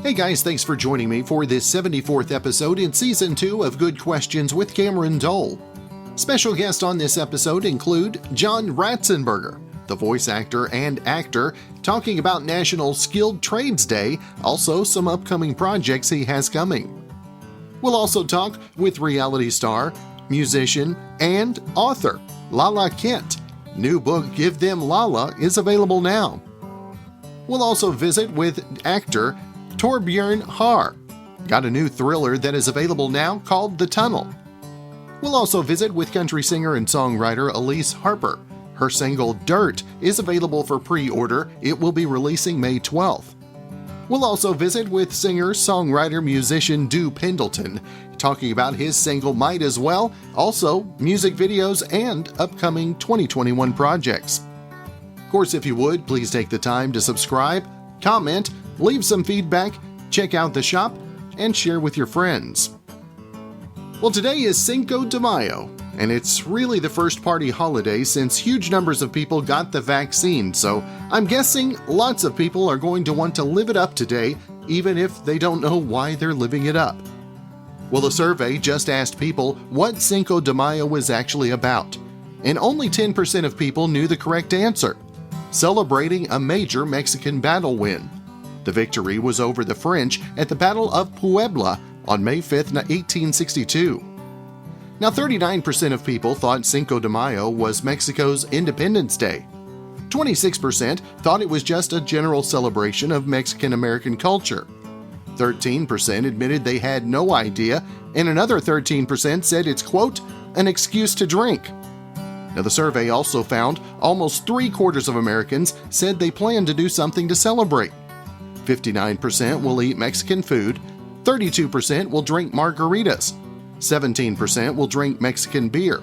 Hey guys, thanks for joining me for this 74th episode in Season 2 of Good Questions with Cameron Dole. Special guests on this episode include John Ratzenberger, the voice actor and actor, talking about National Skilled Trades Day, also some upcoming projects he has coming. We'll also talk with reality star, musician, and author Lala Kent. New book Give Them Lala is available now. We'll also visit with actor Thorbjørn Harr. Got a new thriller that is available now called The Tunnel. We'll also visit with country singer and songwriter Elise Harper. Her single Dirt is available for pre-order. It will be releasing May 12th. We'll also visit with singer, songwriter, musician Dew Pendleton, talking about his single Might As Well, also music videos and upcoming 2021 projects. Of course, if you would, please take the time to subscribe, comment, leave some feedback, check out the shop, and share with your friends. Well, today is Cinco De Mayo, and it's really the first party holiday since huge numbers of people got the vaccine, so I'm guessing lots of people are going to want to live it up today, even if they don't know why they're living it up. Well, the survey just asked people what Cinco De Mayo was actually about, and only 10% of people knew the correct answer: celebrating a major Mexican battle win. The victory was over the French at the Battle of Puebla on May 5, 1862. Now, 39% of people thought Cinco de Mayo was Mexico's Independence Day. 26% thought it was just a general celebration of Mexican-American culture. 13% admitted they had no idea, and another 13% said it's, quote, an excuse to drink. Now, the survey also found almost 3/4 of Americans said they plan to do something to celebrate. 59% will eat Mexican food, 32% will drink margaritas, 17% will drink Mexican beer,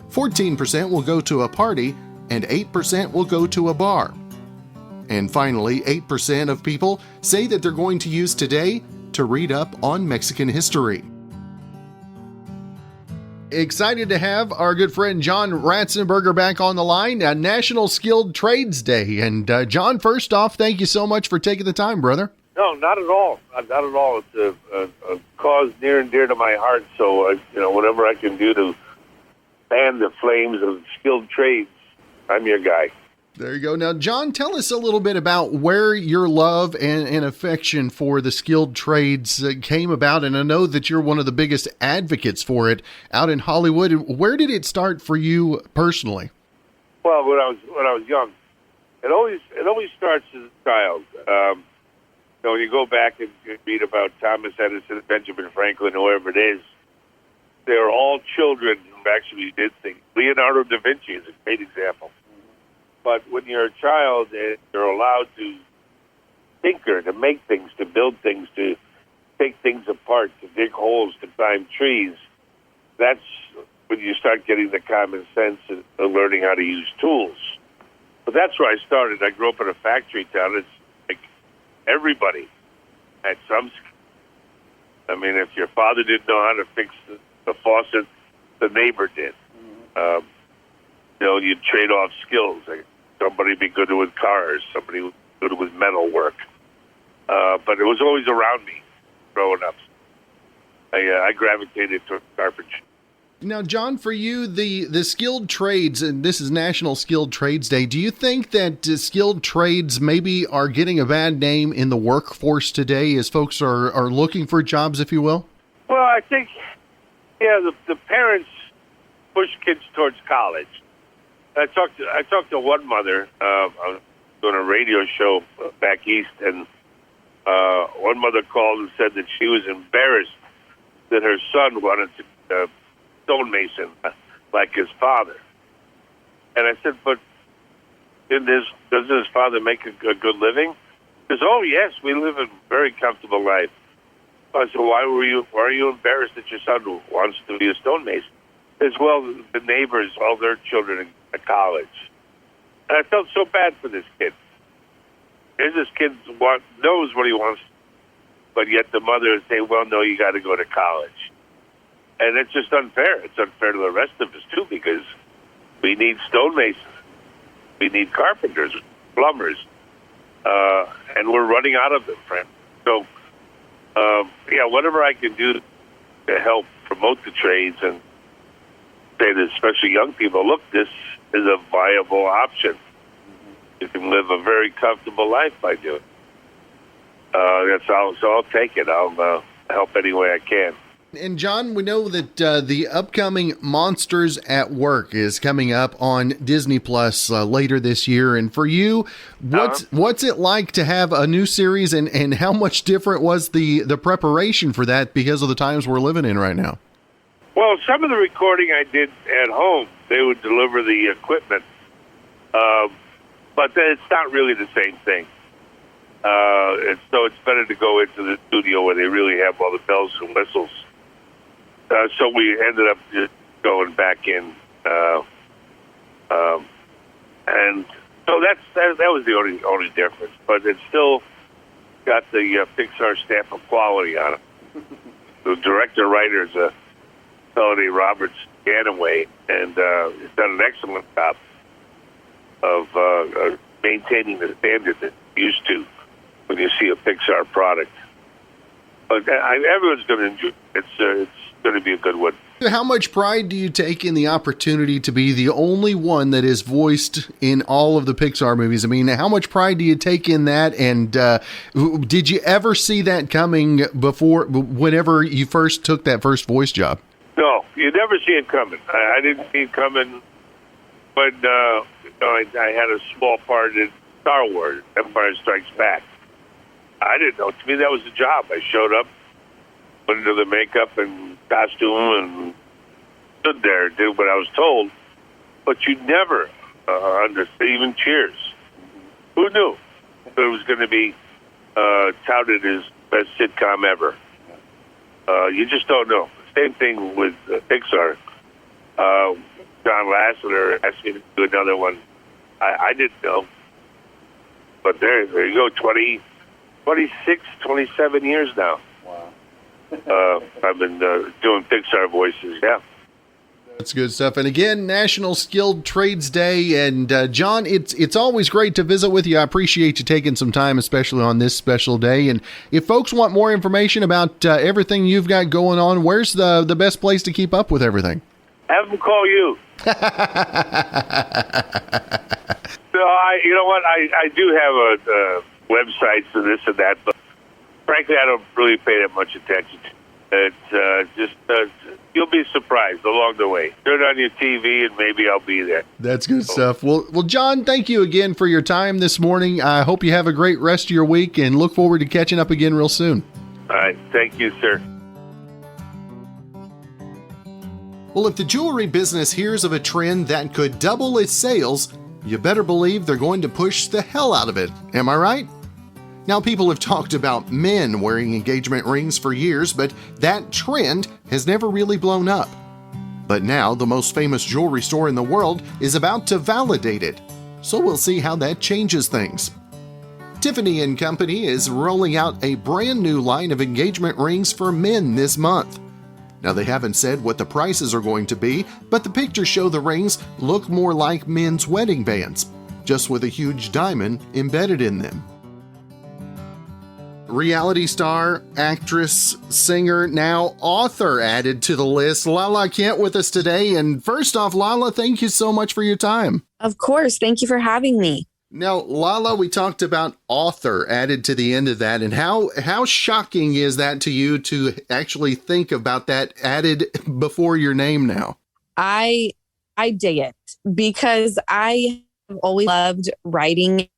14% will go to a party, and 8% will go to a bar. And finally, 8% of people say that they're going to use today to read up on Mexican history. Excited to have our good friend John Ratzenberger back on the line, National Skilled Trades Day. And John, first off, thank you so much for taking the time, brother. No, not at all. Not at all. It's a cause near and dear to my heart. So, whatever I can do to fan the flames of skilled trades, I'm your guy. There you go. Now, John, tell us a little bit about where your love and affection for the skilled trades came about. And I know that you're one of the biggest advocates for it out in Hollywood. Where did it start for you personally? Well, when I was young, it always starts as a child. When you go back and read about Thomas Edison, Benjamin Franklin, whoever it is, they're all children who actually did things. Leonardo da Vinci is a great example. But when you're a child and you're allowed to tinker, to make things, to build things, to take things apart, to dig holes, to climb trees, that's when you start getting the common sense and learning how to use tools. But that's where I started. I grew up in a factory town. It's like everybody had some skill. I mean, if your father didn't know how to fix the faucet, the neighbor did. You'd trade off skills. Like somebody be good with cars, somebody was good with metal work. But it was always around me growing up. I gravitated toward carpentry. Now, John, for you, the skilled trades, and this is National Skilled Trades Day, do you think that skilled trades maybe are getting a bad name in the workforce today as folks are looking for jobs, if you will? Well, I think, the parents push kids towards college. I talked to one mother. I was doing a radio show back east, and one mother called and said that she was embarrassed that her son wanted to stonemason like his father. And I said, but doesn't his father make a good living? He says, oh, yes, we live a very comfortable life. I said, why are you embarrassed that your son wants to be a stonemason? As well, the neighbors, all their children at college. And I felt so bad for this kid. This kid knows what he wants, but yet the mother would say, well, no, you got to go to college. And it's just unfair. It's unfair to the rest of us, too, because we need stonemasons. We need carpenters, plumbers, and we're running out of them, friend. So whatever I can do to help promote the trades and say to especially young people, look, this is a viable option. You can live a very comfortable life by doing it. So I'll take it. I'll help any way I can. And John, we know that the upcoming Monsters at Work is coming up on Disney Plus later this year. And for you, what's it like to have a new series, and how much different was the preparation for that because of the times we're living in right now? Well, some of the recording I did at home, they would deliver the equipment, but then it's not really the same thing. So it's better to go into the studio where they really have all the bells and whistles. So we ended up just going back in, and so that was the only difference. But it's still got the Pixar stamp of quality on it. The director-writer is a fellow named Robert Ganaway, and he's done an excellent job of maintaining the standard that you used to when you see a Pixar product. But everyone's going to enjoy it. It's going to be a good one. How much pride do you take in the opportunity to be the only one that is voiced in all of the Pixar movies? I mean, how much pride do you take in that? And did you ever see that coming before, whenever you first took that first voice job? No, you never see it coming. I didn't see it coming when I had a small part in Star Wars, Empire Strikes Back. I didn't know. To me, that was a job. I showed up, put into the makeup and costume, and stood there, did what I was told. But you never understood, even Cheers. Who knew it was going to be touted as best sitcom ever? You just don't know. Same thing with Pixar. John Lasseter asked me to do another one. I didn't know. But there you go, 26, 27 years now. Wow. I've been doing Pixar voices, yeah. That's good stuff. And again, National Skilled Trades Day. And John, it's always great to visit with you. I appreciate you taking some time, especially on this special day. And if folks want more information about everything you've got going on, where's the best place to keep up with everything? Have them call you. So you know what? I do have a websites and this and that, but frankly, I don't really pay that much attention to it. It's you'll be surprised along the way. Turn on your TV and maybe I'll be there. That's good stuff. Well, John, thank you again for your time this morning. I hope you have a great rest of your week and look forward to catching up again real soon. All right. Thank you, sir. Well, if the jewelry business hears of a trend that could double its sales, you better believe they're going to push the hell out of it. Am I right? Now, people have talked about men wearing engagement rings for years, but that trend has never really blown up. But now, the most famous jewelry store in the world is about to validate it. So we'll see how that changes things. Tiffany & Company is rolling out a brand new line of engagement rings for men this month. Now, they haven't said what the prices are going to be, but the pictures show the rings look more like men's wedding bands, just with a huge diamond embedded in them. Reality star, actress, singer, now author added to the list. Lala Kent with us today. And first off, Lala, thank you so much for your time. Of course. Thank you for having me. Now, Lala, we talked about author added to the end of that. And how shocking is that to you to actually think about that added before your name now? I dig it because I have always loved writing.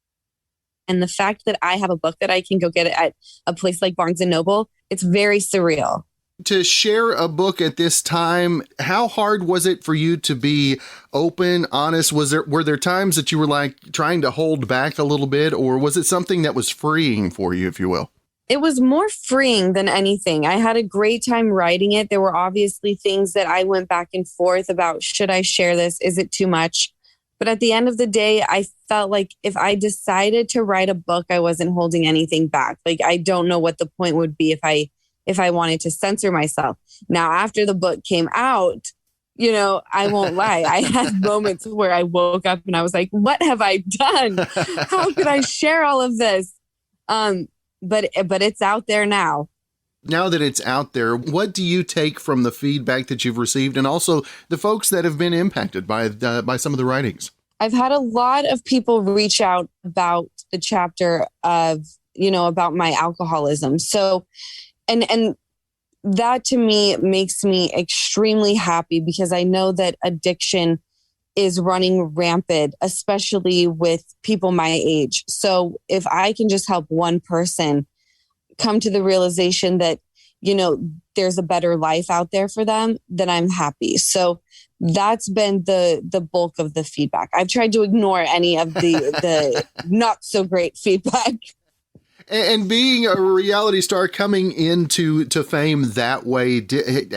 And the fact that I have a book that I can go get at a place like Barnes & Noble, it's very surreal. To share a book at this time, how hard was it for you to be open, honest? Were there times that you were like trying to hold back a little bit, or was it something that was freeing for you, if you will? It was more freeing than anything. I had a great time writing it. There were obviously things that I went back and forth about, should I share this? Is it too much? But at the end of the day, I felt like if I decided to write a book, I wasn't holding anything back. Like, I don't know what the point would be if I wanted to censor myself. Now, after the book came out, I won't lie. I had moments where I woke up and I was like, what have I done? How could I share all of this? But it's out there now. Now that it's out there, what do you take from the feedback that you've received and also the folks that have been impacted by some of the writings? I've had a lot of people reach out about the chapter of, about my alcoholism. So, and that to me makes me extremely happy because I know that addiction is running rampant, especially with people my age. So if I can just help one person come to the realization that, there's a better life out there for them, then I'm happy. So that's been the bulk of the feedback. I've tried to ignore any of the not so great feedback. And being a reality star coming into fame that way,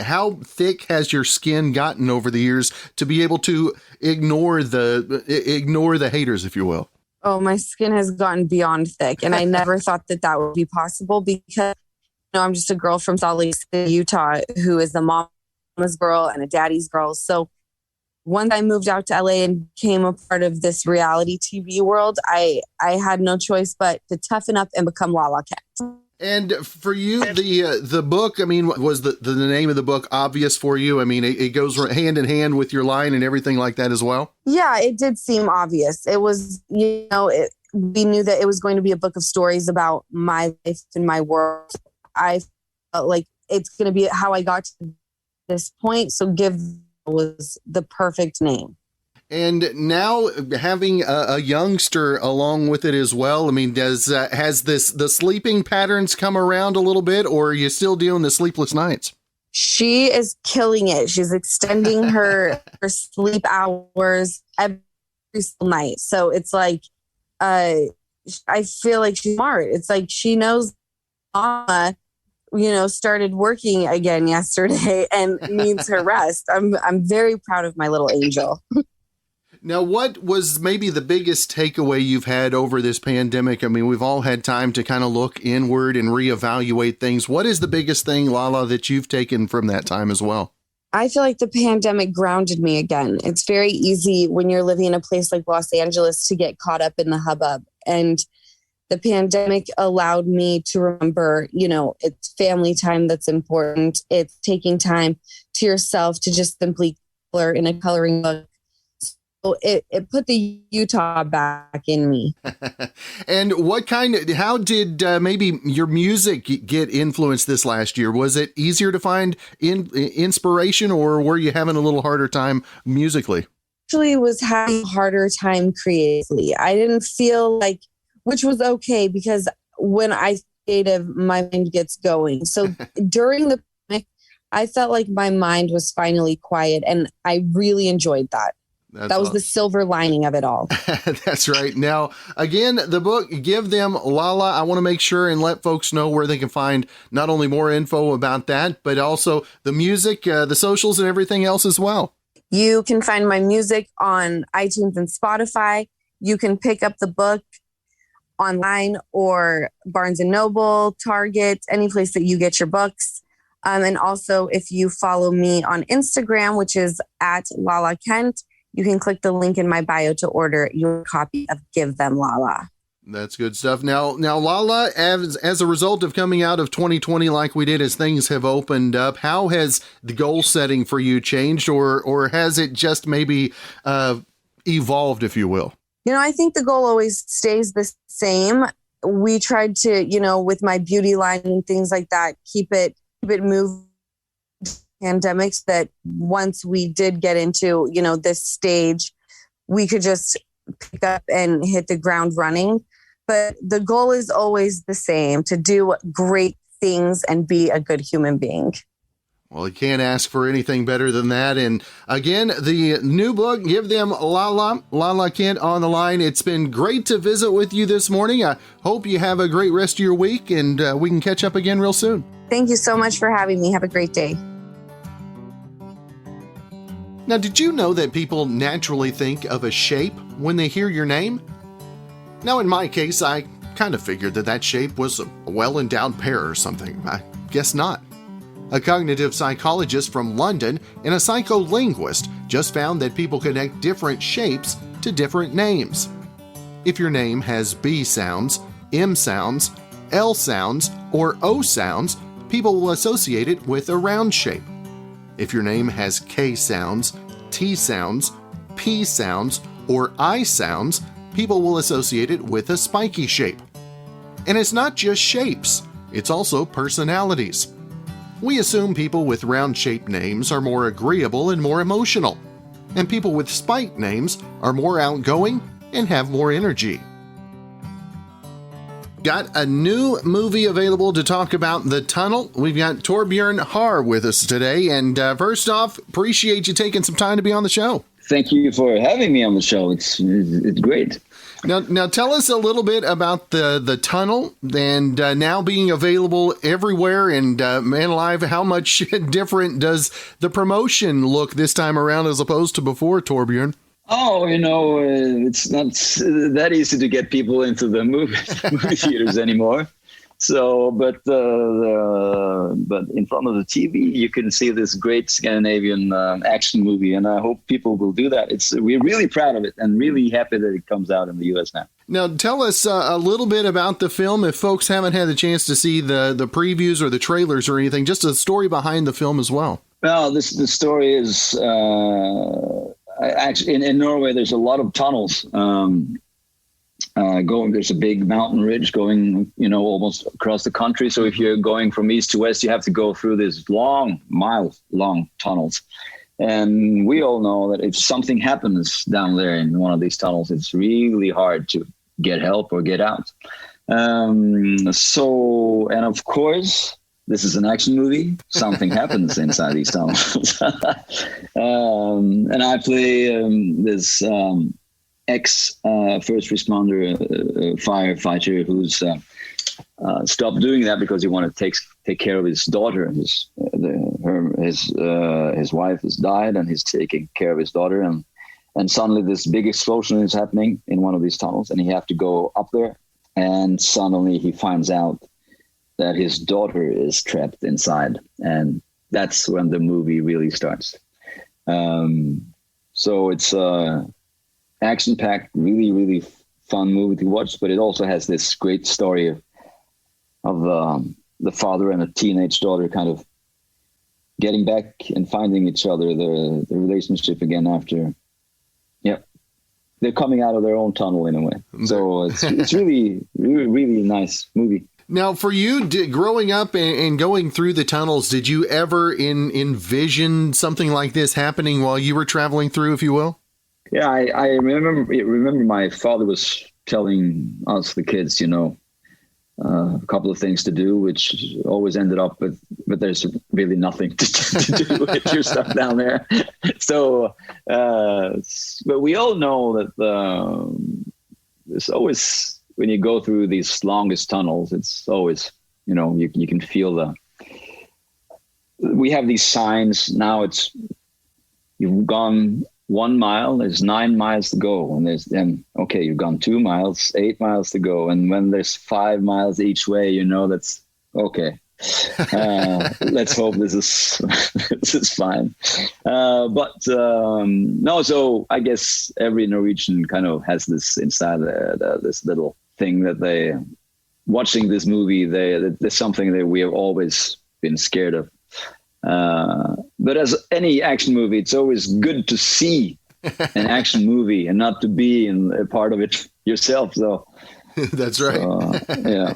how thick has your skin gotten over the years to be able to ignore the haters, if you will? Oh, my skin has gotten beyond thick. And I never thought that would be possible because, I'm just a girl from Salt Lake City, Utah, who is a mama's girl and a daddy's girl. So once I moved out to LA and became a part of this reality TV world, I had no choice but to toughen up and become Lala Kent. And for you, the book, was the name of the book obvious for you? It goes hand in hand with your line and everything like that as well? Yeah, it did seem obvious. It was, we knew that it was going to be a book of stories about my life and my world. I felt like it's going to be how I got to this point. So Give was the perfect name. And now having a youngster along with it as well, has the sleeping patterns come around a little bit, or are you still dealing the sleepless nights? She is killing it. She's extending her sleep hours every single night. So it's like, I feel like she's smart. It's like she knows Mama, started working again yesterday and needs her rest. I'm very proud of my little angel. Now, what was maybe the biggest takeaway you've had over this pandemic? We've all had time to kind of look inward and reevaluate things. What is the biggest thing, Lala, that you've taken from that time as well? I feel like the pandemic grounded me again. It's very easy when you're living in a place like Los Angeles to get caught up in the hubbub. And the pandemic allowed me to remember, it's family time that's important. It's taking time to yourself to just simply color in a coloring book. So it put the Utah back in me. And how did maybe your music get influenced this last year? Was it easier to find inspiration, or were you having a little harder time musically? Actually was having a harder time creatively. I didn't feel like, which was okay because when I creative, my mind gets going. So during the pandemic, I felt like my mind was finally quiet, and I really enjoyed that. That was the silver lining of it all. That's right. Now, again, the book, Give Them Lala. I want to make sure and let folks know where they can find not only more info about that, but also the music, the socials, and everything else as well. You can find my music on iTunes and Spotify. You can pick up the book online or Barnes & Noble, Target, any place that you get your books. And also, if you follow me on Instagram, which is at Lala Kent, you can click the link in my bio to order your copy of Give Them Lala. That's good stuff. Now, Lala, as a result of coming out of 2020 like we did, as things have opened up, how has the goal setting for you changed, or has it just maybe evolved, if you will? I think the goal always stays the same. We tried to, with my beauty line and things like that, keep it moving. Pandemics that once we did get into, this stage, we could just pick up and hit the ground running. But the goal is always the same, to do great things and be a good human being. Well, you can't ask for anything better than that. And again, the new book, Give Them Lala, Lala Kent on the line. It's been great to visit with you this morning. I hope you have a great rest of your week, and we can catch up again real soon. Thank you so much for having me. Have a great day. Now, did you know that people naturally think of a shape when they hear your name? Now, in my case, I kind of figured that shape was a well-endowed pear or something. I guess not. A cognitive psychologist from London and a psycholinguist just found that people connect different shapes to different names. If your name has B sounds, M sounds, L sounds, or O sounds, people will associate it with a round shape. If your name has K sounds, T sounds, P sounds, or I sounds, people will associate it with a spiky shape. And it's not just shapes, it's also personalities. We assume people with round-shaped names are more agreeable and more emotional, and people with spiked names are more outgoing and have more energy. Got a new movie available to talk about, The Tunnel. We've got Thorbjørn Harr with us today, and first off, appreciate you taking some time to be on the show. Thank you for having me on the show. It's great. Now tell us a little bit about the Tunnel, and now being available everywhere. And Man Alive, how much different does the promotion look this time around as opposed to before, Thorbjørn? Oh, it's not that easy to get people into the movie theaters anymore. So, but in front of the TV, you can see this great Scandinavian action movie, and I hope people will do that. We're really proud of it and really happy that it comes out in the U.S. now. Now, tell us a little bit about the film. If folks haven't had the chance to see the previews or the trailers or anything, just a story behind the film as well. Well, the story is actually in Norway. There's a lot of tunnels. There's a big mountain ridge going, almost across the country. So if you're going from east to west, you have to go through these mile-long tunnels. And we all know that if something happens down there in one of these tunnels, it's really hard to get help or get out. And of course, this is an action movie. Something happens inside these tunnels. And I play this ex-first responder firefighter who's stopped doing that because he wanted to take care of his daughter. His wife has died, and he's taking care of his daughter. And suddenly this big explosion is happening in one of these tunnels, and he have to go up there. And suddenly he finds out that his daughter is trapped inside, and that's when the movie really starts. So it's action-packed, really, really fun movie to watch, but it also has this great story of the father and a teenage daughter kind of getting back and finding each other, the relationship again after, they're coming out of their own tunnel in a way. So it's really, really, really nice movie. Now, for you, growing up and going through the tunnels, did you ever envision something like this happening while you were traveling through, if you will? Yeah, I remember my father was telling us, the kids, a couple of things to do, which always ended up with, but there's really nothing to do with your stuff down there. So, but we all know that there's always, when you go through these longest tunnels, it's always, you can feel we have these signs now. You've gone 1 mile, there's 9 miles to go. And okay, you've gone 2 miles, 8 miles to go. And when there's 5 miles each way, that's okay. Let's hope this is fine. No, so I guess every Norwegian kind of has this inside this little thing that watching this movie, there's something that we have always been scared of. But as any action movie, it's always good to see an action movie and not to be a part of it yourself. So that's right. Yeah.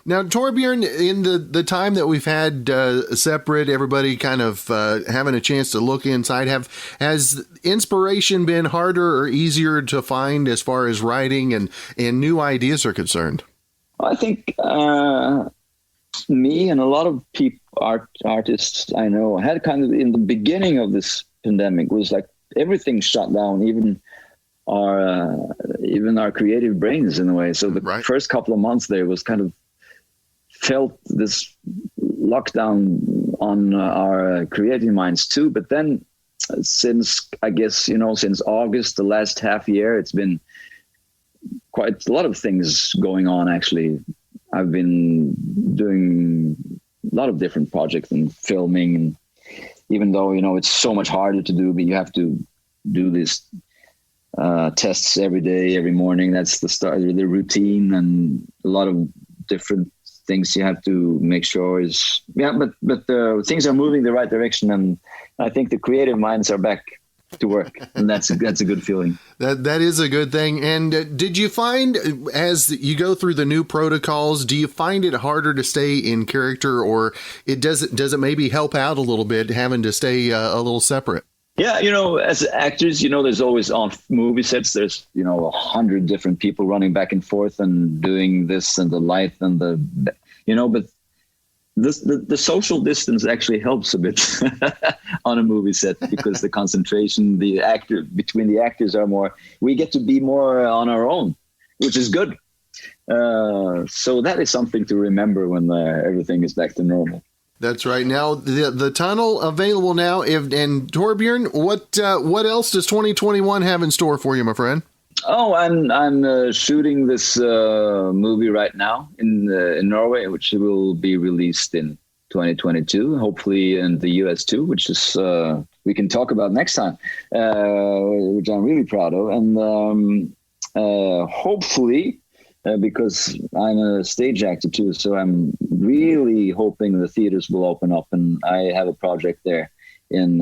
Now, Thorbjørn, in the time that we've had separate, everybody kind of having a chance to look inside, has inspiration been harder or easier to find as far as writing and new ideas are concerned? I think me and a lot of artists I know had kind of, in the beginning of this pandemic, was like everything shut down, even our creative brains in a way. So the first couple of months there was kind of felt this lockdown on our creative minds too. But then since August, the last half year, it's been quite a lot of things going on. Actually, I've been doing a lot of different projects and filming, and even though it's so much harder to do, but you have to do this tests every day, every morning. That's the start of the routine, and a lot of different things you have to make sure is, but things are moving the right direction. And I think the creative minds are back to work. And that's a good feeling. That is a good thing. And did you find, as you go through the new protocols, do you find it harder to stay in character, or does it maybe help out a little bit having to stay a little separate? Yeah, as actors, there's always on movie sets, there's, 100 different people running back and forth and doing this and the light and but the social distance actually helps a bit on a movie set, because the concentration, between the actors are more, we get to be more on our own, which is good. So that is something to remember when everything is back to normal. That's right. Now, the tunnel available now. And Thorbjørn, what else does 2021 have in store for you, my friend? Oh, I'm shooting this movie right now in Norway, which will be released in 2022, hopefully in the US too, which is we can talk about next time, which I'm really proud of. And hopefully, because I'm a stage actor too, so I'm really hoping the theaters will open up, and I have a project there in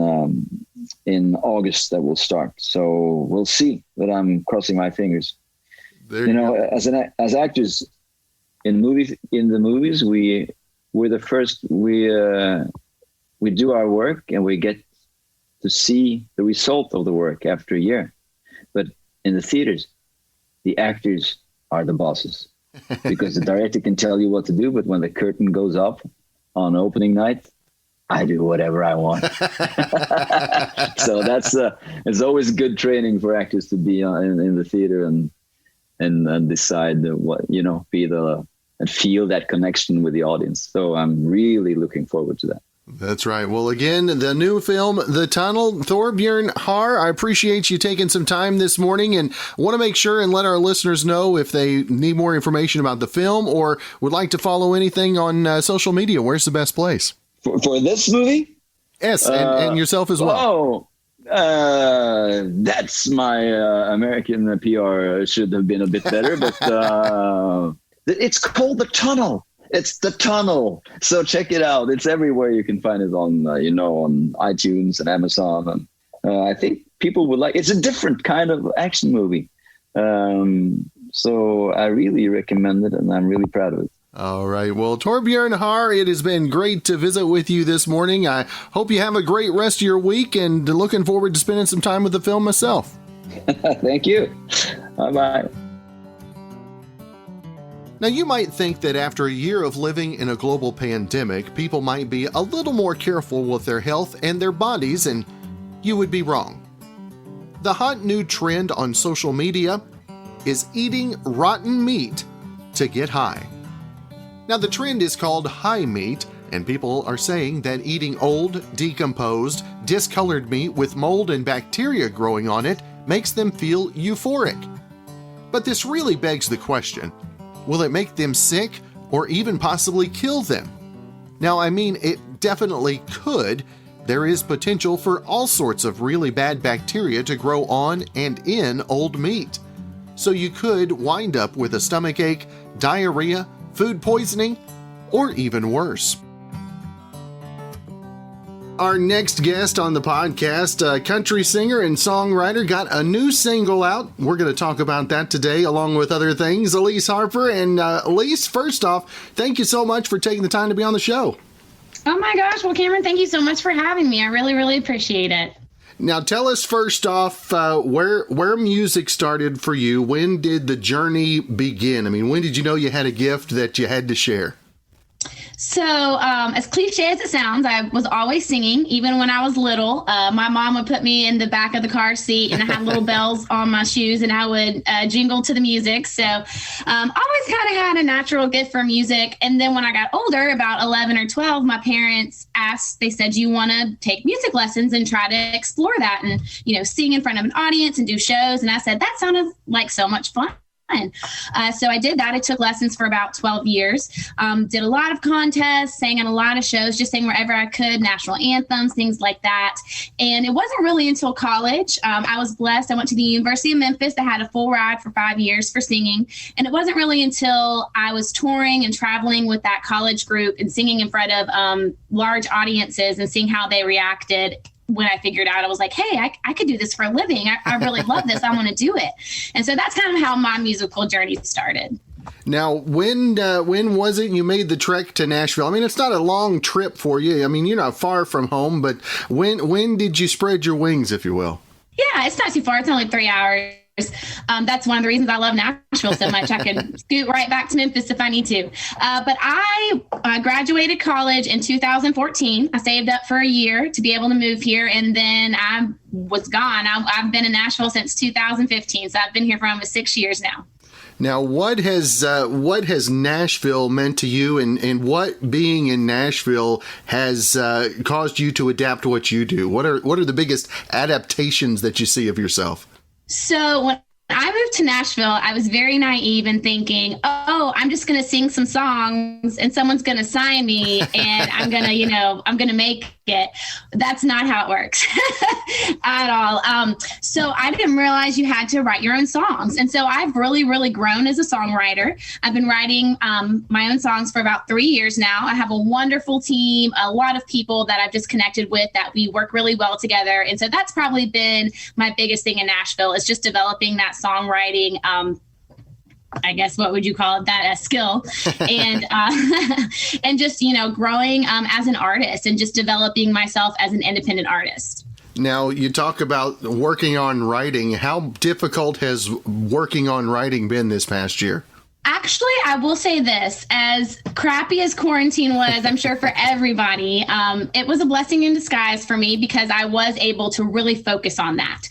August that will start. So we'll see, but I'm crossing my fingers. As actors in the movies, we're the first. We do our work and we get to see the result of the work after a year. But in the theaters, the actors are the bosses, because the director can tell you what to do, but when the curtain goes up on opening night, I do whatever I want. So it's always good training for actors to be in the theater and decide what, and feel that connection with the audience. So I'm really looking forward to that. That's right. Well, again, the new film, The Tunnel. Thorbjørn Harr, I appreciate you taking some time this morning, and want to make sure and let our listeners know if they need more information about the film or would like to follow anything on social media. Where's the best place? For this movie? Yes, and yourself as well. Oh, that's my American PR should have been a bit better, but it's called The Tunnel. It's The Tunnel. So check it out. It's everywhere. You can find it on, on iTunes and Amazon. And I think people would like. It's a different kind of action movie. So I really recommend it, and I'm really proud of it. All right. Well, Thorbjørn Harr, it has been great to visit with you this morning. I hope you have a great rest of your week, and looking forward to spending some time with the film myself. Thank you. Bye-bye. Now, you might think that after a year of living in a global pandemic, people might be a little more careful with their health and their bodies, and you would be wrong. The hot new trend on social media is eating rotten meat to get high. Now, the trend is called high meat, and people are saying that eating old, decomposed, discolored meat with mold and bacteria growing on it makes them feel euphoric. But this really begs the question, will it make them sick or even possibly kill them? Now, I mean, it definitely could. There is potential for all sorts of really bad bacteria to grow on and in old meat. So you could wind up with a stomachache, diarrhea, food poisoning, or even worse. Our next guest on the podcast, a country singer and songwriter, got a new single out. We're going to talk about that today, along with other things. Elise Harper. And Elise, first off, thank you so much for taking the time to be on the show. Oh my gosh. Well, Cameron, thank you so much for having me. I really, really appreciate it. Now, tell us first off where music started for you. When did the journey begin? I mean, when did you know you had a gift that you had to share? So as cliche as it sounds, I was always singing, even when I was little. My mom would put me in the back of the car seat, and I had little bells on my shoes, and I would jingle to the music. So always kind of had a natural gift for music. And then when I got older, about 11 or 12, my parents asked, they said, do you want to take music lessons and try to explore that and, sing in front of an audience and do shows? And I said, that sounded like so much fun. So I did that. I took lessons for about 12 years, did a lot of contests, sang in a lot of shows, just sang wherever I could, national anthems, things like that. And it wasn't really until college. I was blessed. I went to the University of Memphis. I had a full ride for 5 years for singing. And it wasn't really until I was touring and traveling with that college group and singing in front of large audiences and seeing how they reacted when I figured out, I was like, hey, I could do this for a living. I really love this. I want to do it. And so that's kind of how my musical journey started. Now, when was it you made the trek to Nashville? I mean, it's not a long trip for you. I mean, you're not far from home, but when did you spread your wings, if you will? Yeah, it's not too far. It's only 3 hours. That's one of the reasons I love Nashville so much. I can scoot right back to Memphis if I need to. But I graduated college in 2014. I saved up for a year to be able to move here, and then I was gone. I've been in Nashville since 2015, so I've been here for almost 6 years now. Now, what has Nashville meant to you, and what being in Nashville has caused you to adapt what you do? What are the biggest adaptations that you see of yourself? So when I moved to Nashville, I was very naive and thinking, oh, I'm just going to sing some songs and someone's going to sign me and I'm going to make it. That's not how it works at all. So I didn't realize you had to write your own songs. And so I've really, really grown as a songwriter. I've been writing my own songs for about 3 years now. I have a wonderful team, a lot of people that I've just connected with that we work really well together. And so that's probably been my biggest thing in Nashville, is just developing that songwriting, I guess, what would you call it, that skill, and and just, growing as an artist and just developing myself as an independent artist. Now, you talk about working on writing. How difficult has working on writing been this past year? Actually, I will say this, as crappy as quarantine was, I'm sure for everybody, it was a blessing in disguise for me because I was able to really focus on that.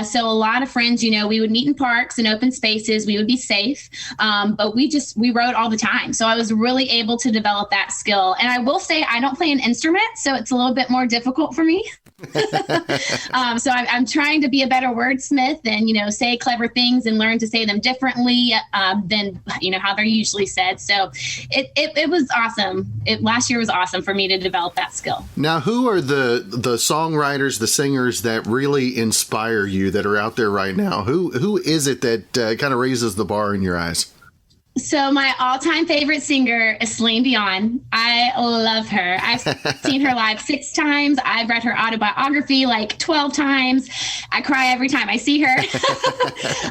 So a lot of friends, we would meet in parks and open spaces. We would be safe, but we wrote all the time. So I was really able to develop that skill. And I will say I don't play an instrument, so it's a little bit more difficult for me. So I'm trying to be a better wordsmith and, say clever things and learn to say them differently than how they're usually said. So it was awesome. Last year was awesome for me to develop that skill. Now, who are the songwriters, the singers that really inspire you that are out there right now? Who is it that kind of raises the bar in your eyes? So my all-time favorite singer is Celine Dion. I love her. I've seen her live 6 times. I've read her autobiography like 12 times. I cry every time I see her.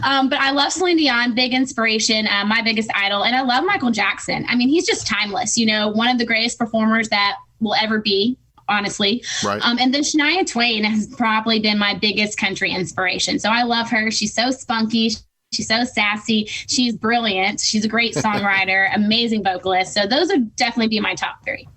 But I love Celine Dion, big inspiration, my biggest idol. And I love Michael Jackson. I mean, he's just timeless, one of the greatest performers that will ever be, honestly. Right. And then Shania Twain has probably been my biggest country inspiration. So I love her. She's so spunky. She's so sassy. She's brilliant. She's a great songwriter, amazing vocalist. So those would definitely be my top 3.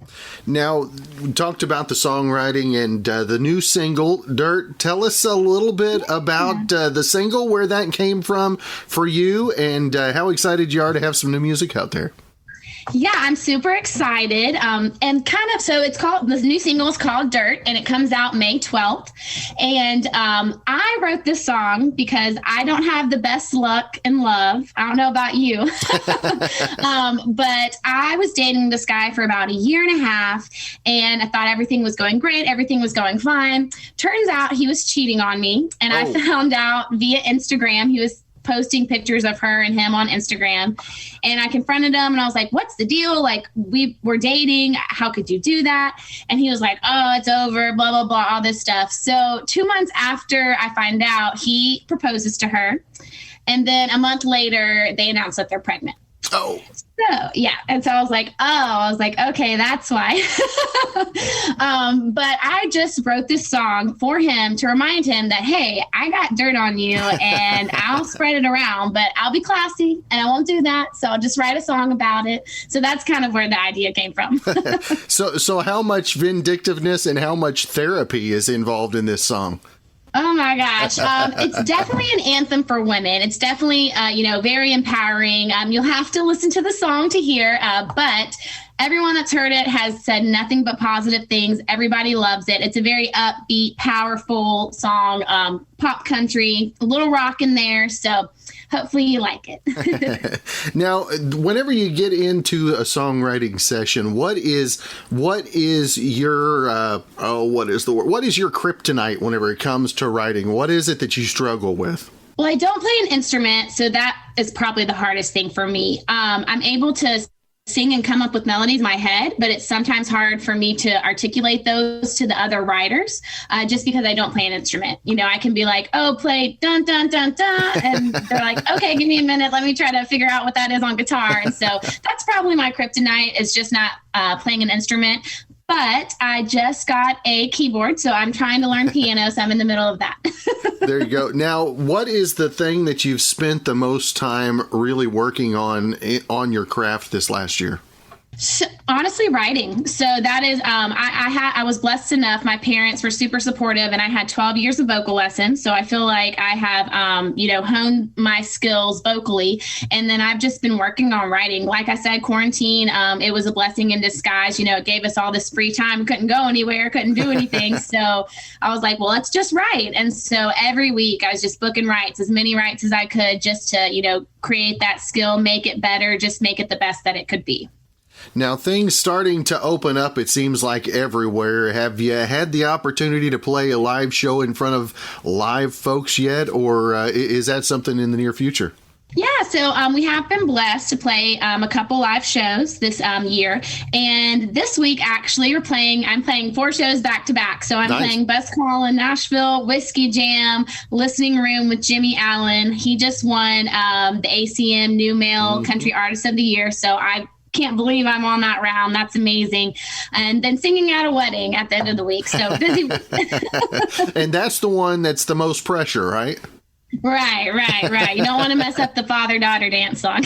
Now, we talked about the songwriting and the new single, Dirt. Tell us a little bit about the single, where that came from for you, and how excited you are to have some new music out there. Yeah, I'm super excited. The new single is called Dirt, and it comes out May 12th. And I wrote this song because I don't have the best luck in love. I don't know about you. But I was dating this guy for about 1.5 years, and I thought everything was going great. Everything was going fine. Turns out he was cheating on me. And I found out via Instagram. He was posting pictures of her and him on Instagram. And I confronted him and I was like, what's the deal? Like, we were dating. How could you do that? And he was like, oh, it's over, blah, blah, blah, all this stuff. So 2 months after I find out, he proposes to her. And then a month later, they announce that they're pregnant. Oh. So, yeah. And so I was like, okay, that's why. But I just wrote this song for him to remind him that, hey, I got dirt on you and I'll spread it around, but I'll be classy and I won't do that. So I'll just write a song about it. So that's kind of where the idea came from. So how much vindictiveness and how much therapy is involved in this song? Oh my gosh. It's definitely an anthem for women. It's definitely, very empowering. You'll have to listen to the song to hear, but everyone that's heard it has said nothing but positive things. Everybody loves it. It's a very upbeat, powerful song, pop country, a little rock in there. So hopefully you like it. Now, whenever you get into a songwriting session, what is your what is your kryptonite whenever it comes to writing? What is it that you struggle with? Well, I don't play an instrument, so that is probably the hardest thing for me. I'm able to sing and come up with melodies in my head, but it's sometimes hard for me to articulate those to the other writers, just because I don't play an instrument. You know, I can be like, oh, play dun, dun, dun, dun. And they're like, okay, give me a minute. Let me try to figure out what that is on guitar. And so that's probably my kryptonite, is just not playing an instrument. But I just got a keyboard, so I'm trying to learn piano, so I'm in the middle of that. There you go. Now, what is the thing that you've spent the most time really working on your craft this last year? So, honestly, writing. So that is, I was blessed enough. My parents were super supportive, and I had 12 years of vocal lessons. So I feel like I have, honed my skills vocally. And then I've just been working on writing. Like I said, quarantine, it was a blessing in disguise. You know, it gave us all this free time. Couldn't go anywhere, couldn't do anything. So I was like, well, let's just write. And so every week I was just booking writes, as many writes as I could, just to, create that skill, make it better, just make it the best that it could be. Now, things starting to open up, it seems like everywhere. Have you had the opportunity to play a live show in front of live folks yet, or is that something in the near future? Yeah, so we have been blessed to play a couple live shows this year. And this week, actually, I'm playing 4 shows back to back. So I'm playing Bus Call in Nashville, Whiskey Jam, Listening Room with Jimmy Allen. He just won the ACM New Male Country Artist of the Year. So I can't believe I'm on that round. That's amazing. And then singing at a wedding at the end of the week. So busy. And that's the one that's the most pressure, right? Right. You don't want to mess up the father-daughter dance song.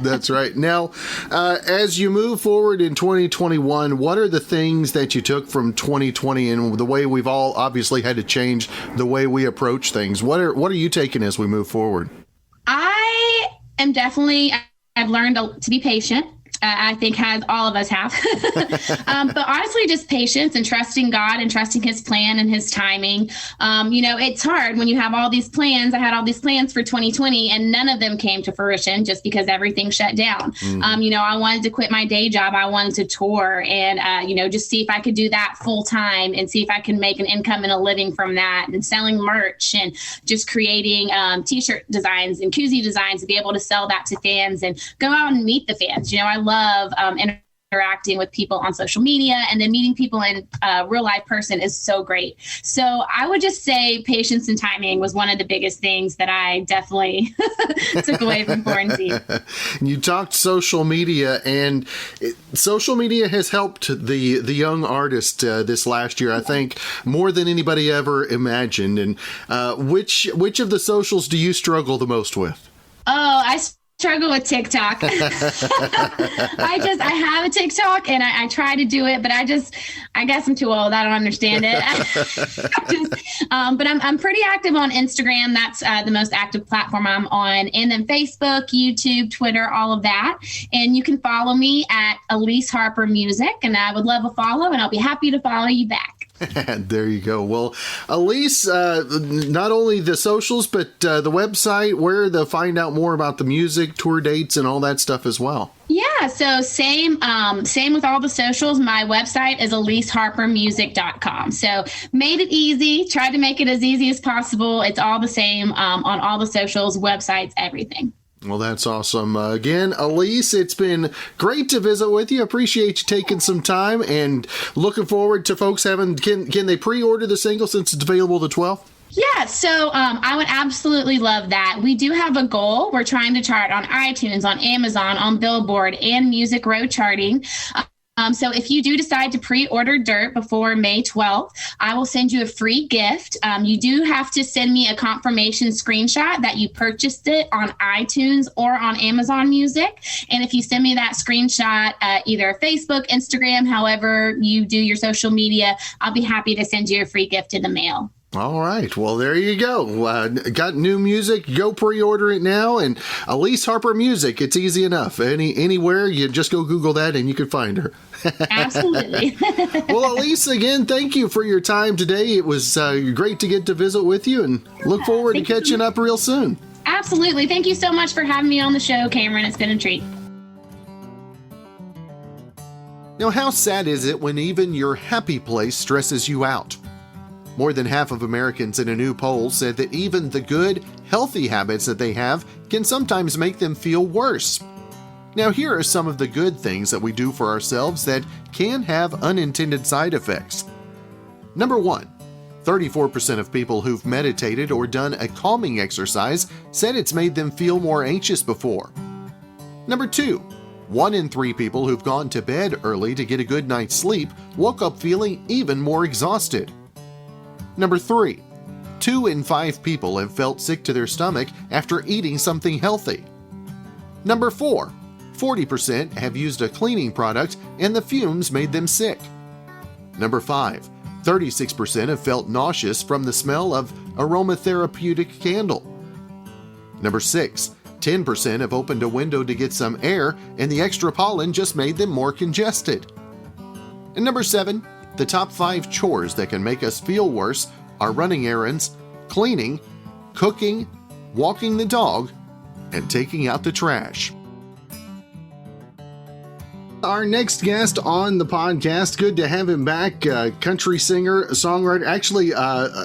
That's right. Now, as you move forward in 2021, what are the things that you took from 2020 and the way we've all obviously had to change the way we approach things? What are you taking as we move forward? I've learned to be patient. I think all of us have. But honestly, just patience and trusting God and trusting his plan and his timing. It's hard when you have all these plans. I had all these plans for 2020 and none of them came to fruition just because everything shut down. I wanted to quit my day job. I wanted to tour and, just see if I could do that full time and see if I can make an income and a living from that, and selling merch and just creating t-shirt designs and koozie designs to be able to sell that to fans and go out and meet the fans. I love interacting with people on social media, and then meeting people in real life person is so great. So I would just say patience and timing was one of the biggest things that I definitely took away from quarantine. You talked social media, and social media has helped the young artist this last year, I think, more than anybody ever imagined. And which of the socials do you struggle the most with? Oh, I struggle with TikTok. I have a TikTok and I try to do it, but I guess I'm too old. I don't understand it. But I'm pretty active on Instagram. That's the most active platform I'm on. And then Facebook, YouTube, Twitter, all of that. And you can follow me at Elise Harper Music, and I would love a follow, and I'll be happy to follow you back. There you go. Well, Elise, not only the socials, but the website, where to find out more about the music, tour dates, and all that stuff as well. Yeah, so same with all the socials. My website is eliseharpermusic.com. So made it easy, tried to make it as easy as possible. It's all the same on all the socials, websites, everything. Well, that's awesome. Again, Elise, it's been great to visit with you. Appreciate you taking some time, and looking forward to folks can they pre-order the single since it's available the 12th? Yeah, so I would absolutely love that. We do have a goal. We're trying to chart on iTunes, on Amazon, on Billboard, and Music Row charting. So if you do decide to pre-order Dirt before May 12th, I will send you a free gift. You do have to send me a confirmation screenshot that you purchased it on iTunes or on Amazon Music. And if you send me that screenshot, either Facebook, Instagram, however you do your social media, I'll be happy to send you a free gift in the mail. All right. Well, there you go. Got new music. Go pre-order it now. And Elise Harper Music. It's easy enough. Anywhere, you just go Google that and you can find her. Absolutely. Well, Elise, again, thank you for your time today. It was great to get to visit with you, and look forward to catching up real soon. Absolutely. Thank you so much for having me on the show, Cameron. It's been a treat. Now, how sad is it when even your happy place stresses you out? More than half of Americans in a new poll said that even the good, healthy habits that they have can sometimes make them feel worse. Now, here are some of the good things that we do for ourselves that can have unintended side effects. Number 1, 34% of people who've meditated or done a calming exercise said it's made them feel more anxious before. Number 2, 1 in 3 people who've gone to bed early to get a good night's sleep woke up feeling even more exhausted. Number 3, 2 in 5 people have felt sick to their stomach after eating something healthy. Number 4, 40% have used a cleaning product and the fumes made them sick. Number 5, 36% have felt nauseous from the smell of aromatherapeutic candle. Number 6, 10% have opened a window to get some air and the extra pollen just made them more congested. And number 7, the top 5 chores that can make us feel worse are running errands, cleaning, cooking, walking the dog, and taking out the trash. Our next guest on the podcast, good to have him back, country singer, songwriter. Actually,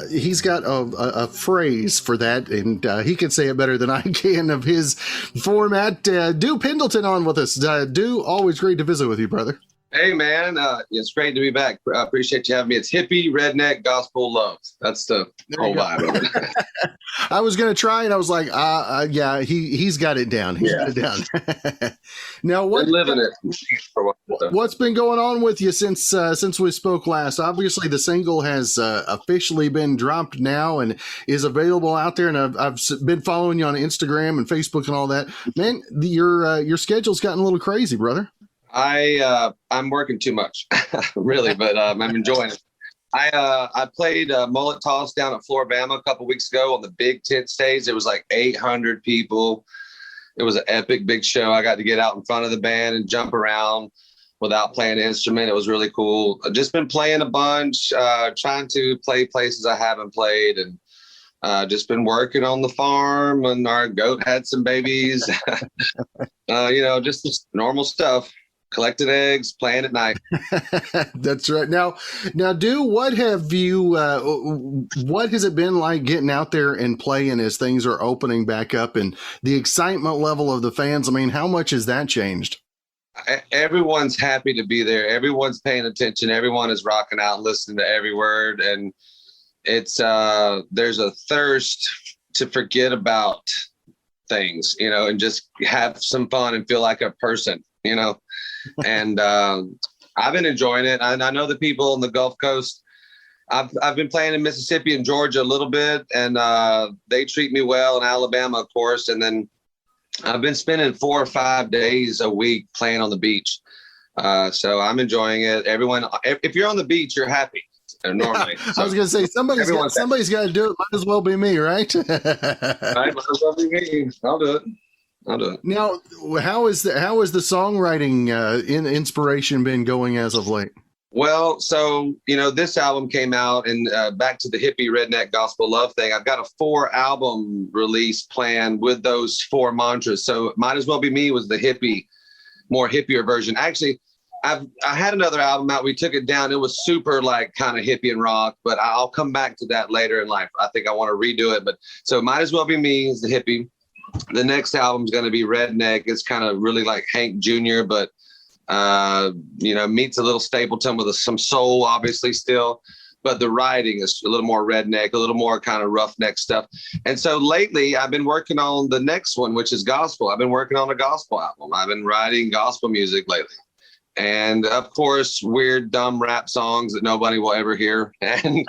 he's got a phrase for that, and he can say it better than I can of his format. Dew Pendleton on with us. Dew, always great to visit with you, brother. Hey, man. It's great to be back. I appreciate you having me. It's hippie, redneck, gospel love. That's the whole vibe of it. I was going to try, and I was like, yeah, he's got it down. He's got it down. Now, living it. What's been going on with you since we spoke last? Obviously, the single has officially been dropped now and is available out there, and I've been following you on Instagram and Facebook and all that. Man, your schedule's gotten a little crazy, brother. I'm working too much, really, but I'm enjoying it. I played Mullet Toss down at Floribama a couple weeks ago on the big tent stage. It was like 800 people. It was an epic big show. I got to get out in front of the band and jump around without playing an instrument. It was really cool. I've just been playing a bunch, trying to play places I haven't played, and just been working on the farm, and our goat had some babies. Just this normal stuff. Collected eggs, playing at night. That's right. Now, Dew, what have you? What has it been like getting out there and playing as things are opening back up, and the excitement level of the fans? I mean, how much has that changed? Everyone's happy to be there. Everyone's paying attention. Everyone is rocking out, and listening to every word, and it's there's a thirst to forget about things, and just have some fun and feel like a person, and I've been enjoying it. I know the people on the Gulf Coast. I've been playing in Mississippi and Georgia a little bit, and they treat me well. In Alabama, of course, and then I've been spending 4 or 5 days a week playing on the beach. So I'm enjoying it. Everyone, if you're on the beach, you're happy. Normally, I was going to say somebody's got to do it. Might as well be me, right? Right, might as well be me. I'll do it. Now, how is the songwriting inspiration been going as of late? Well, so, this album came out, and back to the hippie redneck gospel love thing. I've got a 4-album release plan with those 4 mantras. So Might As Well Be Me was the more hippier version. Actually, I had another album out. We took it down. It was super kind of hippie and rock, but I'll come back to that later in life. I think I want to redo it. But so Might As Well Be Me is the hippie. The next album is going to be redneck. It's kind of really like Hank Jr., but, meets a little Stapleton with some soul, obviously still. But the writing is a little more redneck, a little more kind of roughneck stuff. And so lately I've been working on the next one, which is gospel. I've been working on a gospel album. I've been writing gospel music lately. And of course, weird, dumb rap songs that nobody will ever hear, and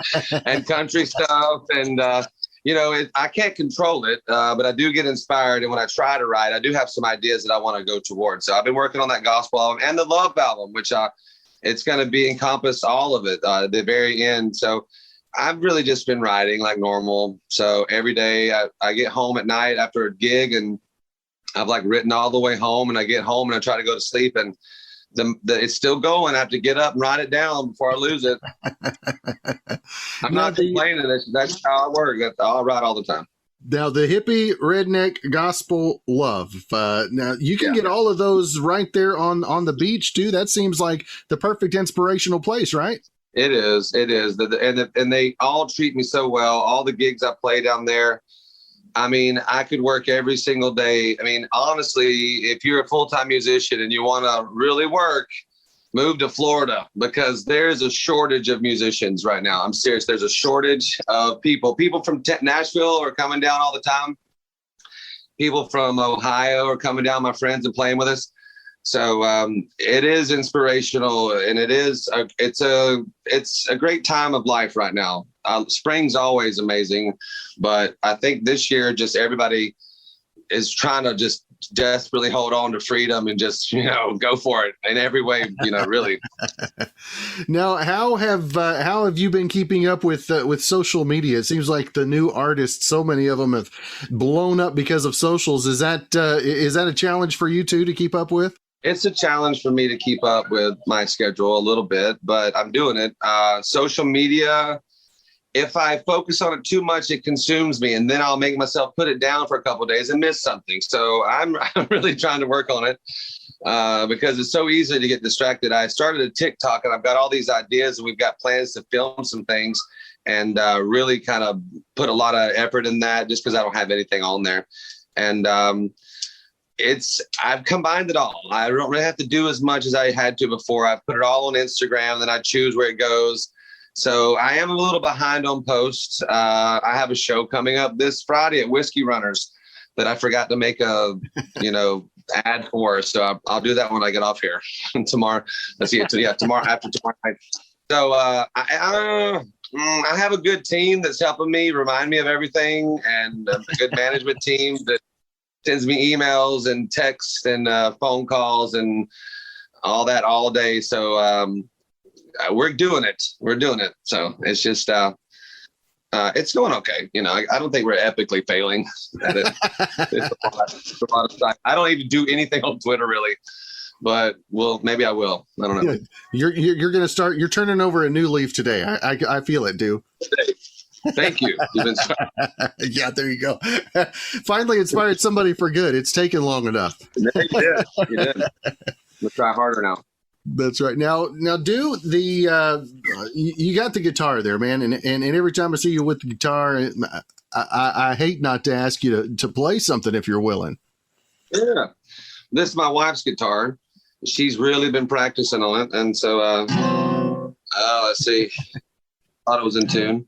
country stuff. And, I can't control it, but I do get inspired. And when I try to write, I do have some ideas that I want to go towards. So I've been working on that gospel album and the love album, which it's going to be encompass all of it at the very end. So I've really just been writing like normal. So every day I get home at night after a gig, and I've written all the way home, and I get home and I try to go to sleep, and it's still going. I have to get up and write it down before I lose it. I'm not complaining. That's how I work. I write all the time. Now, the hippie, redneck, gospel love. Now, you can get all of those right there on the beach, too. That seems like the perfect inspirational place, right? It is. It is. And they all treat me so well. All the gigs I play down there. I mean, I could work every single day. I mean, honestly, if you're a full-time musician and you want to really work, move to Florida, because there's a shortage of musicians right now. I'm serious. There's a shortage of people. People from Nashville are coming down all the time. People from Ohio are coming down, my friends, and playing with us. So it is inspirational, and it's a great time of life right now. Spring's always amazing, but I think this year just everybody is trying to just desperately hold on to freedom and just, go for it in every way, really. Now, how have you been keeping up with social media? It seems like the new artists, so many of them have blown up because of socials. Is that a challenge for you too to keep up with? It's a challenge for me to keep up with my schedule a little bit, but I'm doing it. Social media, if I focus on it too much, it consumes me, and then I'll make myself put it down for a couple of days and miss something. So I'm really trying to work on it because it's so easy to get distracted. I started a TikTok, and I've got all these ideas, and we've got plans to film some things, and really kind of put a lot of effort in that just because I don't have anything on there. And I've combined it all. I don't really have to do as much as I had to before. I've put it all on Instagram, then I choose where it goes. So I am a little behind on posts. I have a show coming up this Friday at Whiskey Runners that I forgot to make a, ad for. So I'll do that when I get off here tomorrow. Let's see. Tomorrow after tomorrow night. So I have a good team that's helping me remind me of everything, and a good management team that sends me emails and texts and phone calls and all that all day. So we're doing it. So it's just, it's going okay. I don't think we're epically failing at it. It's a lot of stuff. I don't even do anything on Twitter really, but maybe I will. I don't know. You're going to start, you're turning over a new leaf today. I feel it, Dew. Thank you. Yeah, there you go. Finally inspired somebody for good. It's taken long enough. You did. We'll try harder now. That's right. Now, Dew, you got the guitar there, man, and every time I see you with the guitar, I hate not to ask you to play something if you're willing. Yeah, this is my wife's guitar. She's really been practicing on it, and so let's see. Thought it was in tune.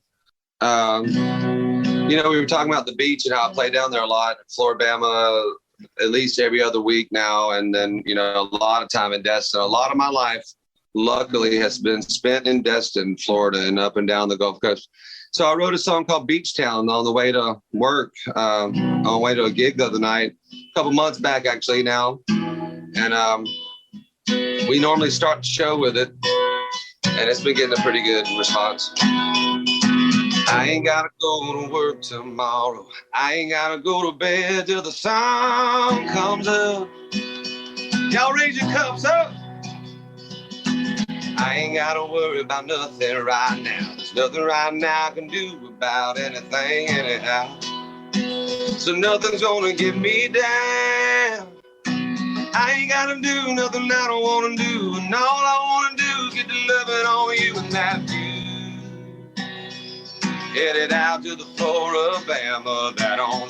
We were talking about the beach and how I play down there a lot in Floribama, at least every other week now. And then, a lot of time in Destin. A lot of my life, luckily, has been spent in Destin, Florida, and up and down the Gulf Coast. So I wrote a song called Beach Town on the way to work, on the way to a gig the other night, a couple months back, actually, now. And we normally start the show with it, and it's been getting a pretty good response. I ain't gotta go to work tomorrow. I ain't gotta go to bed till the sun comes up. Y'all raise your cups up. I ain't gotta worry about nothing right now. There's nothing right now I can do about anything anyhow. So nothing's gonna get me down. I ain't gotta do nothing I don't wanna do. And all I wanna do is get to loving on you and that view. Headed out to the Floribama, that on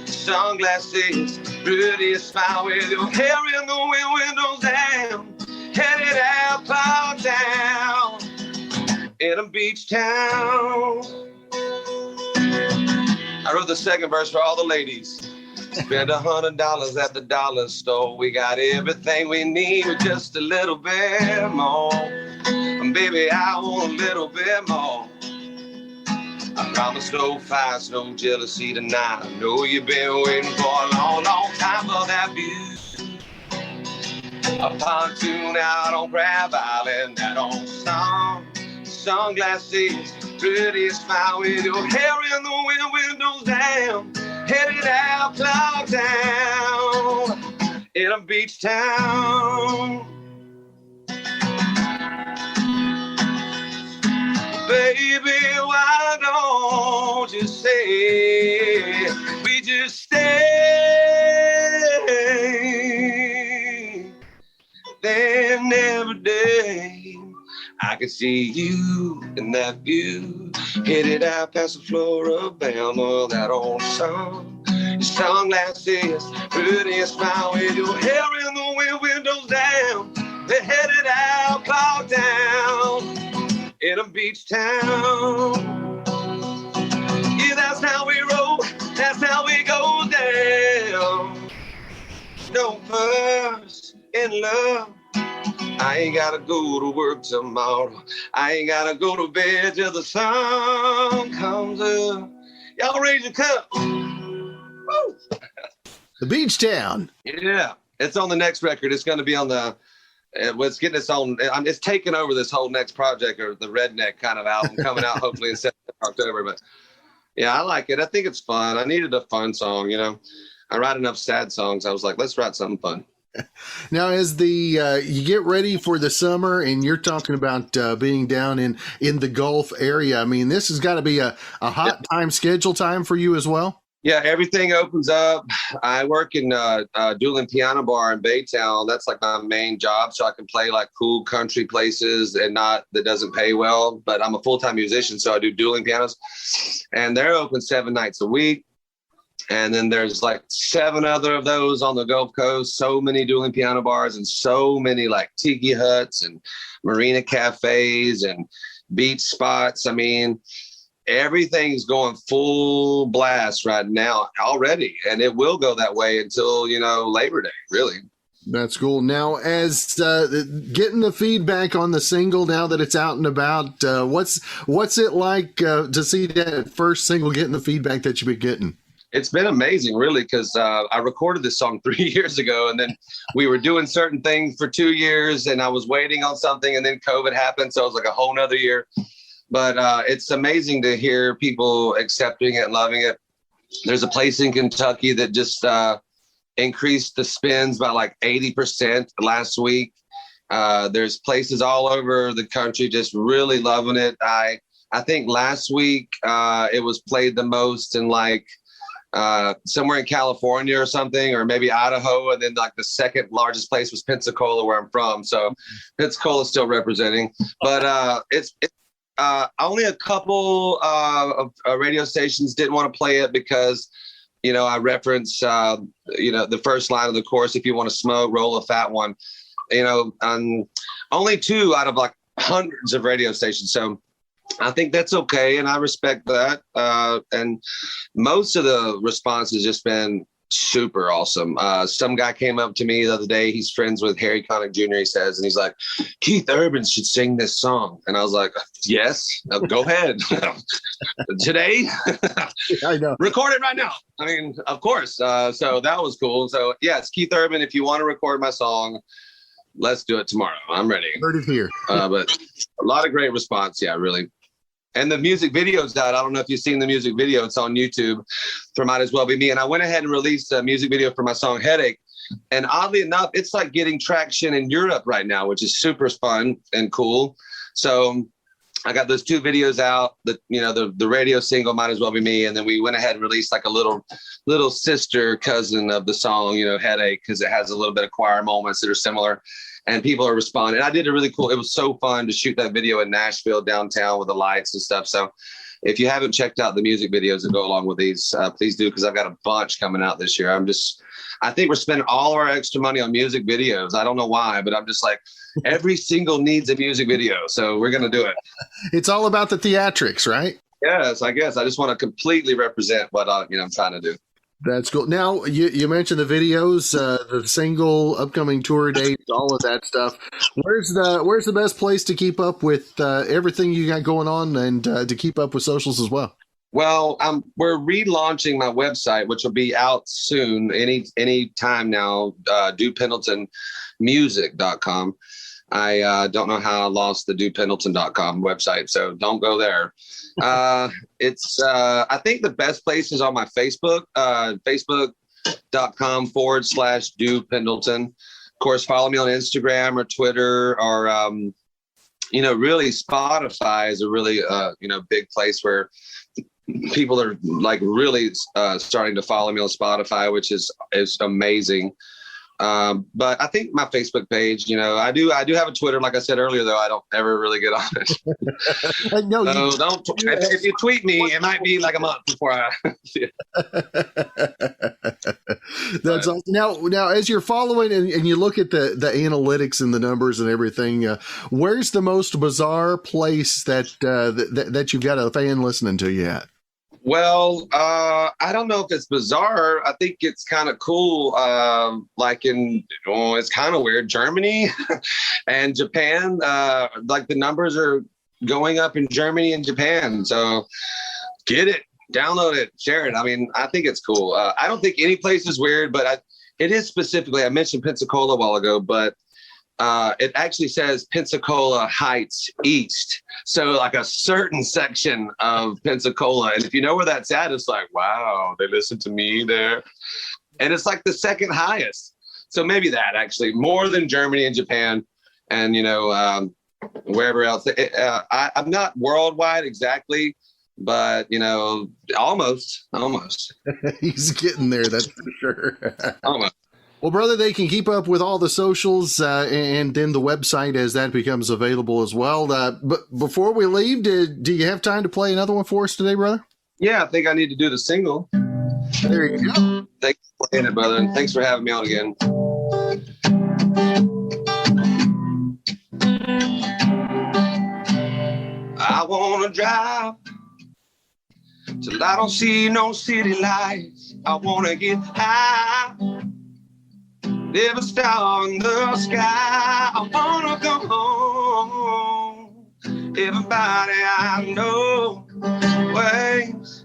sunglasses, prettiest smile with your hair in the wind, windows down. Headed out, power down, in a beach town. I wrote the second verse for all the ladies. Spend $100 at the dollar store. We got everything we need with just a little bit more. And baby, I want a little bit more. I promise no fights, no jealousy tonight. I know you've been waiting for a long, long time for that view. A pontoon out on Crab Island, that on sunglasses, pretty smile with your hair in the wind, windows down. Headed out, cloud down, in a beach town. Baby, why don't you say then every day I can see you in that view, headed out past the Floribama, that old song. Your sunglasses, pretty smile with your hair in the wind, windows down. They're headed out, cloud down, in a beach town. Yeah, that's how we roll, that's how we go down. Don't fuss in love. I ain't gotta go to work tomorrow. I ain't gotta go to bed till the sun comes up. Y'all raise your cup. Woo. The Beach Town. Yeah, it's on the next record. It's going to be on the. It's getting its own. It's taking over this whole next project, or the Redneck kind of album coming out hopefully in September, October. But yeah, I like it. I think it's fun. I needed a fun song. You know, I write enough sad songs. I was like, let's write something fun. Now, as the you get ready for the summer, and you're talking about being down in the Gulf area, I mean, this has got to be a hot time, schedule time for you as well. Yeah, everything opens up. I work in Dueling Piano Bar in Baytown. That's like my main job, so I can play like cool country places and that doesn't pay well. But I'm a full-time musician, so I do dueling pianos, and they're open 7 nights a week. And then there's like 7 other of those on the Gulf Coast. So many dueling piano bars and so many like tiki huts and marina cafes and beach spots. I mean, everything's going full blast right now already. And it will go that way until, you know, Labor Day, really. That's cool. Now, as getting the feedback on the single, now that it's out and about, what's it like to see that first single getting the feedback that you've been getting? It's been amazing, really, because I recorded this song 3 years ago, and then we were doing certain things for 2 years, and I was waiting on something, and then COVID happened, so it was like a whole nother year. But it's amazing to hear people accepting it and loving it. There's a place in Kentucky that just increased the spins by like 80% last week. There's places all over the country just really loving it. I think last week it was played the most in like somewhere in California or something, or maybe Idaho, and then like the second largest place was Pensacola, where I'm from. So Pensacola is still representing, but it's only a couple of radio stations didn't want to play it because, you know, I reference you know, the first line of the chorus, if you want to smoke, roll a fat one, you know, only 2 out of like hundreds of radio stations. So I think that's okay, and I respect that. And most of the response has just been super awesome. Some guy came up to me the other day. He's friends with Harry Connick Jr., he says, and he's like, Keith Urban should sing this song. And I was like, yes, go ahead. Today? I know. Record it right now. I mean, of course. So that was cool. So, yes, Keith Urban, if you want to record my song, let's do it tomorrow. I'm ready. Heard it here. But a lot of great response. Yeah, really. And the music video's out. I don't know if you've seen the music video. It's on YouTube for Might As Well Be Me. And I went ahead and released a music video for my song Headache. And oddly enough, it's like getting traction in Europe right now, which is super fun and cool. So I got those 2 videos out, the radio single Might As Well Be Me. And then we went ahead and released like a little sister cousin of the song, you know, Headache, because it has a little bit of choir moments that are similar. And people are responding. I did a really cool, it was so fun to shoot that video in Nashville downtown with the lights and stuff. So if you haven't checked out the music videos that go along with these, please do, because I've got a bunch coming out this year. I think we're spending all of our extra money on music videos. I don't know why, but I'm just like, every single needs a music video. So we're going to do it. It's all about the theatrics, right? Yes, I guess. I just want to completely represent what I'm trying to do. That's cool. Now, you mentioned the videos, the single, upcoming tour dates, all of that stuff. Where's the best place to keep up with everything you got going on, and to keep up with socials as well? Well, we're relaunching my website, which will be out soon, any time now, dewpendletonmusic.com. I don't know how I lost the dewpendleton.com website, so don't go there. It's I think the best place is on my Facebook, facebook.com/Dew Pendleton. Of course, follow me on Instagram or Twitter, or really Spotify is a really big place where people are like really starting to follow me on Spotify, which is amazing. But I think my Facebook page, I do have a Twitter. Like I said earlier, though, I don't ever really get on it. No, so if you tweet me, it might be like a month before I see it. That's awesome. Now, as you're following and you look at the analytics and the numbers and everything, where's the most bizarre place that you've got a fan listening to you at? Well, I don't know if it's bizarre. I think it's kind of cool. It's kind of weird. Germany and Japan, like the numbers are going up in Germany and Japan. So get it, download it, share it. I mean, I think it's cool. I don't think any place is weird, but it is specifically, I mentioned Pensacola a while ago, but it actually says Pensacola Heights East. So like a certain section of Pensacola. And if you know where that's at, it's like, wow, they listen to me there. And it's like the second highest. So maybe that actually more than Germany and Japan and, wherever else. I'm not worldwide exactly, but, almost. He's getting there. That's for sure. Almost. Well, brother, they can keep up with all the socials and then the website as that becomes available as well. But before we leave, do you have time to play another one for us today, brother? Yeah, I think I need to do the single. There you go. Thanks for playing it, brother. And thanks for having me on again. I want to drive till I don't see no city lights. I want to get high. Every star in the sky, I wanna go home. Everybody I know waves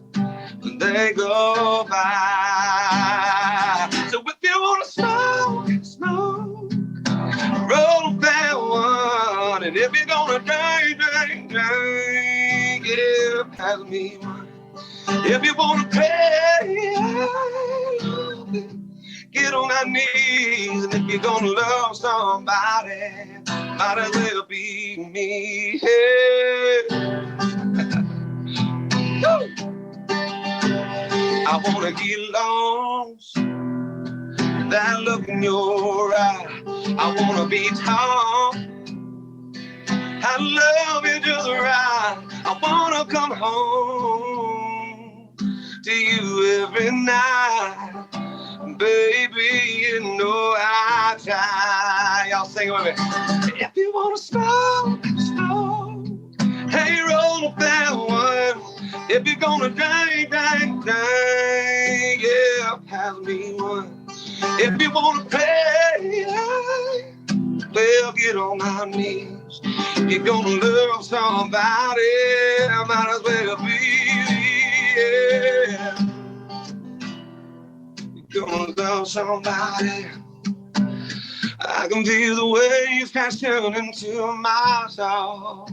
when they go by. So if you wanna smoke, roll that one. And if you're gonna drink, yeah, pass me one. If you wanna pay, get on our knees, and if you're gonna love somebody, might as well be me. Hey. I wanna get lost, that look in your eye. I wanna be tall, I love you just right. I wanna come home to you every night. Baby, you know I try. Y'all sing with me. If you wanna smoke, hey, roll up that one. If you're gonna drink, yeah, pass me one. If you wanna pay, well, get on my knees. If you're gonna love somebody, I might as well be, yeah. Gonna love somebody. I can feel the waves crashing into my soul.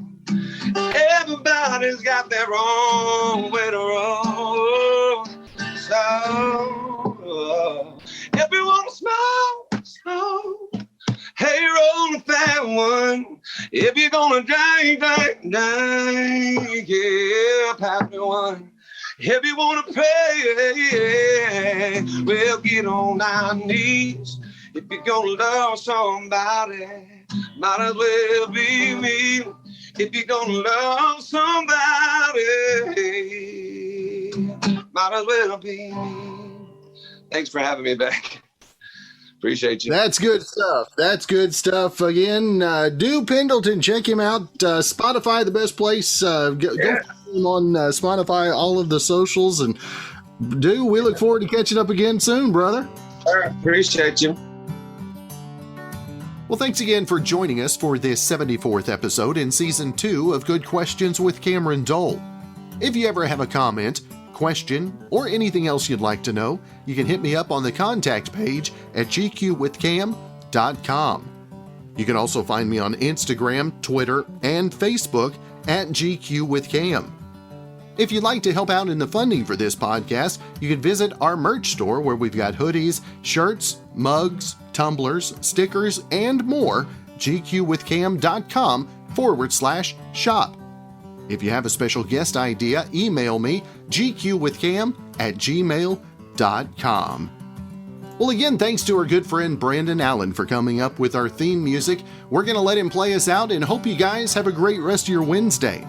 Everybody's got their own way to roll. So if you wanna smoke, hey, roll that one. If you're gonna drink, yeah, pass me one. If you wanna pray, well, get on our knees. If you're gonna love somebody, might as well be me. If you're gonna love somebody, might as well be me. Thanks for having me back. Appreciate you. That's good stuff. Again, Dew Pendleton, check him out. Spotify, the best place. Go on Spotify, all of the socials. And Dew, we look forward to catching up again soon, brother. All right, appreciate you. Well, thanks again for joining us for this 74th episode in Season 2 of Good Questions with Cameron Dole. If you ever have a comment, question, or anything else you'd like to know, you can hit me up on the contact page at gqwithcam.com. You can also find me on Instagram, Twitter, and Facebook at gqwithcam. If you'd like to help out in the funding for this podcast, you can visit our merch store where we've got hoodies, shirts, mugs, tumblers, stickers, and more, gqwithcam.com/shop. If you have a special guest idea, email me, gqwithcam@gmail.com. Well, again, thanks to our good friend Brandon Allen for coming up with our theme music. We're going to let him play us out and hope you guys have a great rest of your Wednesday.